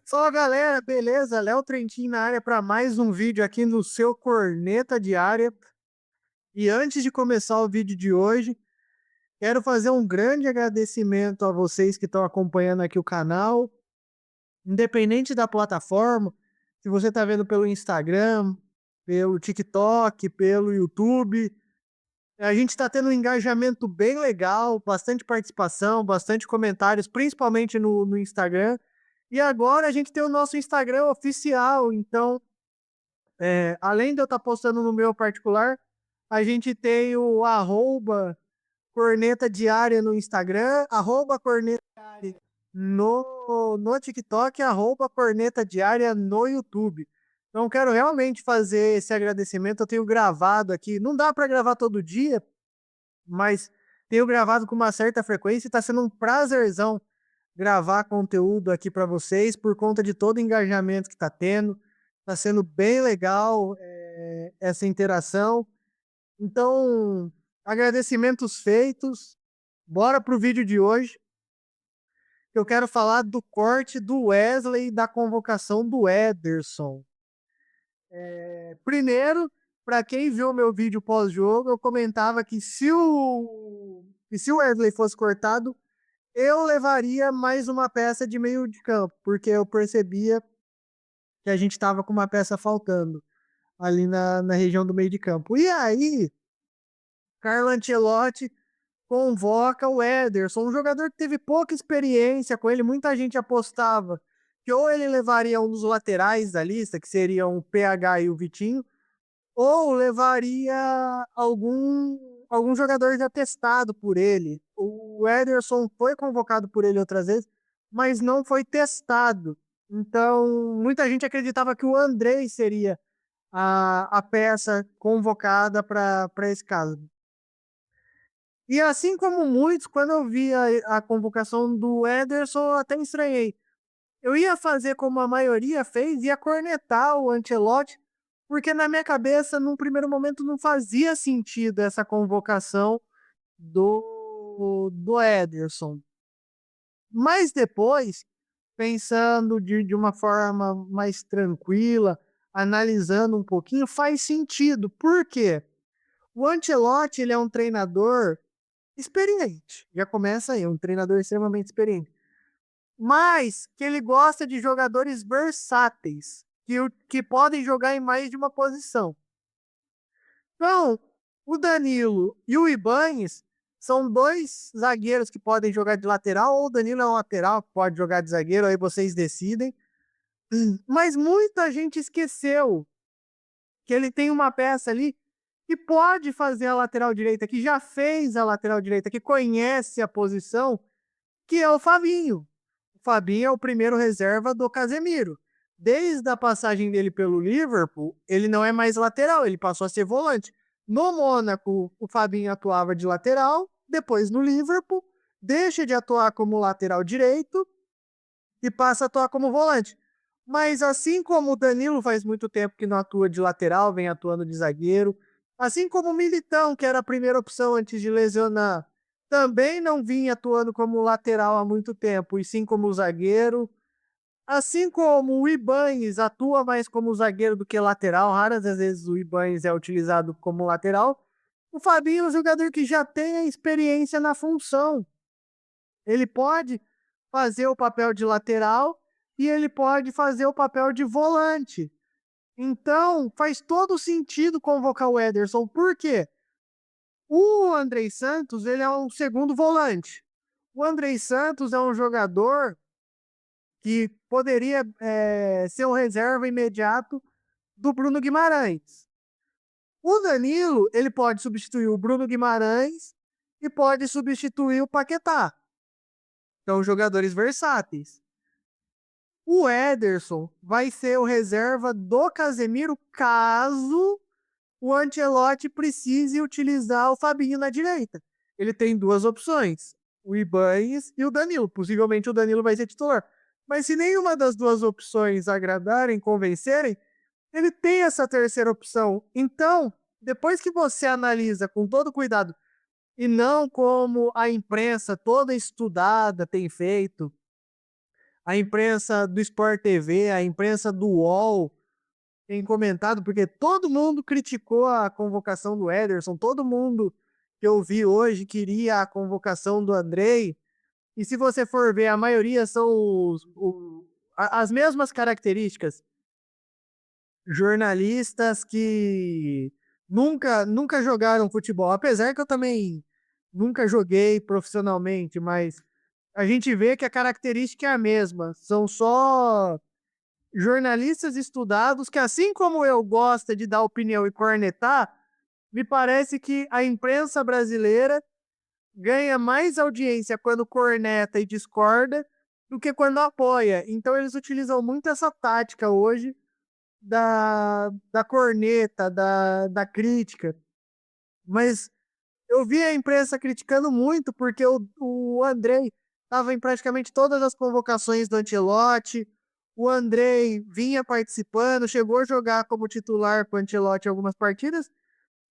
Fala galera, beleza? Léo Trentin na área para mais um vídeo aqui no seu Corneta Diária. E antes de começar o vídeo de hoje, quero fazer um grande agradecimento a vocês que estão acompanhando aqui o canal, independente da plataforma. Se você está vendo pelo Instagram, pelo TikTok, pelo YouTube, a gente está tendo um engajamento bem legal, bastante participação, bastante comentários, principalmente no Instagram. E agora a gente tem o nosso Instagram oficial, então além de eu estar postando no meu particular, a gente tem o arroba Corneta Diária no Instagram, arroba Corneta Diária no TikTok, arroba Corneta Diária no YouTube. Então, quero realmente fazer esse agradecimento. Eu tenho gravado aqui, não dá para gravar todo dia, mas tenho gravado com uma certa frequência e está sendo um prazerzão gravar conteúdo aqui para vocês por conta de todo o engajamento que está tendo. Está sendo bem legal essa interação. Então, agradecimentos feitos. Bora pro vídeo de hoje. Eu quero falar do corte do Wesley e da convocação do Ederson. Primeiro, para quem viu meu vídeo pós-jogo, eu comentava que se o Wesley fosse cortado, eu levaria mais uma peça de meio de campo, porque eu percebia que a gente estava com uma peça faltando ali na região do meio de campo. E aí, Carlo Ancelotti convoca o Ederson, um jogador que teve pouca experiência com ele, muita gente apostava que ou ele levaria um dos laterais da lista, que seriam o PH e o Vitinho, ou levaria algum jogador já testado por ele. O Ederson foi convocado por ele outras vezes, mas não foi testado. Então, muita gente acreditava que o Andrei seria a peça convocada para esse caso. E assim como muitos, quando eu vi a convocação do Ederson, eu até estranhei. Eu ia fazer como a maioria fez, ia cornetar o Ancelotti, porque na minha cabeça, num primeiro momento, não fazia sentido essa convocação do Ederson. Mas depois, pensando de uma forma mais tranquila, analisando um pouquinho, faz sentido. Por quê? O Ancelotti, ele é um treinador experiente. Já começa aí, um treinador extremamente experiente. Mas que ele gosta de jogadores versáteis, que podem jogar em mais de uma posição. Então, o Danilo e o Ibañez são dois zagueiros que podem jogar de lateral, ou o Danilo é um lateral que pode jogar de zagueiro, aí vocês decidem. Mas muita gente esqueceu que ele tem uma peça ali que pode fazer a lateral direita, que já fez a lateral direita, que conhece a posição, que é o Fabinho. O Fabinho é o primeiro reserva do Casemiro. Desde a passagem dele pelo Liverpool, ele não é mais lateral, ele passou a ser volante. No Mônaco, o Fabinho atuava de lateral, depois no Liverpool, deixa de atuar como lateral direito e passa a atuar como volante. Mas assim como o Danilo faz muito tempo que não atua de lateral, vem atuando de zagueiro, assim como o Militão, que era a primeira opção antes de lesionar, também não vinha atuando como lateral há muito tempo, e sim como zagueiro. Assim como o Ibañez atua mais como zagueiro do que lateral, raras as vezes o Ibañez é utilizado como lateral, o Fabinho é um jogador que já tem a experiência na função. Ele pode fazer o papel de lateral e ele pode fazer o papel de volante. Então, faz todo sentido convocar o Ederson. Por quê? O Andrei Santos, ele é um segundo volante. O Andrei Santos é um jogador que poderia ser um reserva imediato do Bruno Guimarães. O Danilo, ele pode substituir o Bruno Guimarães e pode substituir o Paquetá. São jogadores versáteis. O Ederson vai ser o reserva do Casemiro caso o Ancelotti precise utilizar o Fabinho na direita. Ele tem duas opções, o Ibañez e o Danilo. Possivelmente o Danilo vai ser titular. Mas se nenhuma das duas opções agradarem, convencerem, ele tem essa terceira opção. Então, depois que você analisa com todo cuidado, e não como a imprensa toda estudada tem feito, a imprensa do Sport TV, a imprensa do UOL tem comentado, porque todo mundo criticou a convocação do Ederson, todo mundo que eu vi hoje queria a convocação do Andrei, e se você for ver, a maioria são as mesmas características, jornalistas que nunca jogaram futebol, apesar que eu também nunca joguei profissionalmente, mas a gente vê que a característica é a mesma, são só jornalistas estudados que, assim como eu gosto de dar opinião e cornetar, me parece que a imprensa brasileira ganha mais audiência quando corneta e discorda do que quando apoia. Então eles utilizam muito essa tática hoje da corneta, da crítica. Mas eu vi a imprensa criticando muito porque o Andrei estava em praticamente todas as convocações do Ancelotti. O Andrei vinha participando, chegou a jogar como titular com o Ancelotti em algumas partidas,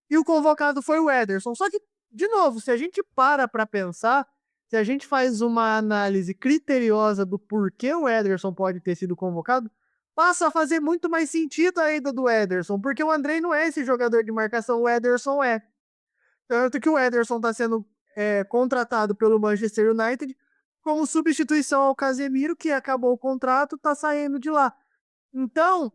e o convocado foi o Ederson. Só que, de novo, se a gente para pensar, se a gente faz uma análise criteriosa do porquê o Ederson pode ter sido convocado, passa a fazer muito mais sentido a ida do Ederson, porque o Andrei não é esse jogador de marcação, o Ederson é. Tanto que o Ederson está sendo contratado pelo Manchester United como substituição ao Casemiro, que acabou o contrato, está saindo de lá. Então,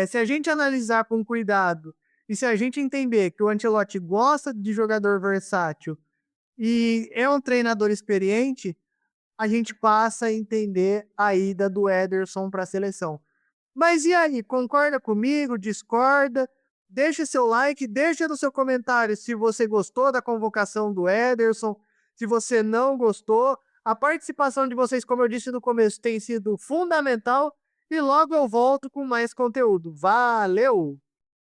se a gente analisar com cuidado e se a gente entender que o Ancelotti gosta de jogador versátil e é um treinador experiente, a gente passa a entender a ida do Ederson para a seleção. Mas e aí, concorda comigo? Discorda? Deixa seu like, deixa no seu comentário se você gostou da convocação do Ederson, se você não gostou. A participação de vocês, como eu disse no começo, tem sido fundamental e logo eu volto com mais conteúdo. Valeu!